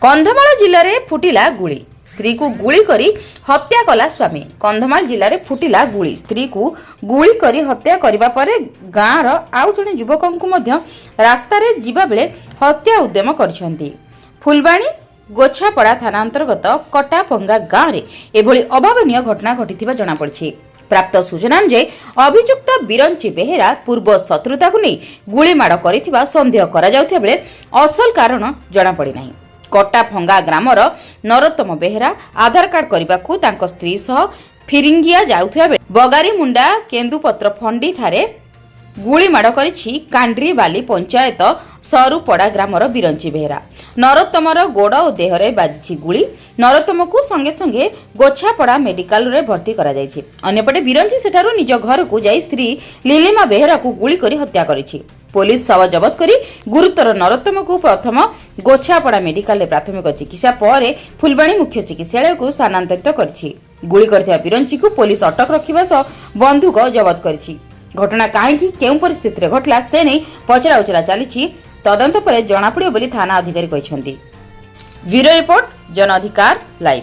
कंधमाल जिले में फुटिला गुली स्त्री को गुली करी हत्या कला स्वामी। कंधमाल जिले में फुटिला गुली स्त्री को गुली करी हत्या करबा परे गाँवर आउ जणे युवकों को मध्य रास्ता रे जीवा बेले हत्या उद्यम करछंती। फुलबाणी गोछापड़ा थाना अंतर्गत कटापंगा गाँव में एभली अभावनीय घटना घटिथिबा जणा पड़छि। प्राप्त सूचना अनुसार अभियुक्त बिरंची बेहेरा पूर्व शत्रुता को नहीं गुलीमाड़ करिथिबा संदेह करा जाउथिबा बेले असल कारण जणा पड़ी नाही। कटाफंगा ग्रामर नरोत्तम बेहेरा आधार कार्ड करने तांको स्त्री सह फिरिंगिया जाउथिबा बेले बगारी मुंडा केंदुपत्र फंडी ठारे गुलीमाड़ करिछि कांड्री बाली पंचायत सरुपड़ा ग्रामर बिरंची बेहेरा। नरोत्तमर गोड़ और देहरे बाजिछि गुली। नरोत्तम को संगे संगे गोछापड़ा मेडिकल रे भर्ती करा जायछि। अन्यपटे बिरंची सेठारु निज घर को जाई स्त्री लीलिमा बेहेरा को गुली करी हत्या करिछि। पुलिस शव जबत करी गुरुतर नरोत्तम को प्रथम गोछापड़ा मेडिकल रे प्राथमिक चिकित्सा पर फुलबाणी मुख्य चिकित्सालय को स्थानांतरित करिछि। गुली करथिबा बिरंची को पुलिस अटक रखिबा सह बंदूक जबत करिछि। घटना कहीं केउं परिस्थिति रे घटला से नहीं पचरा उचरा चली तदंत पर जनापड़ बोली थाना अधिकारी कहते। ब्यूरो रिपोर्ट जन अधिकार लाइव।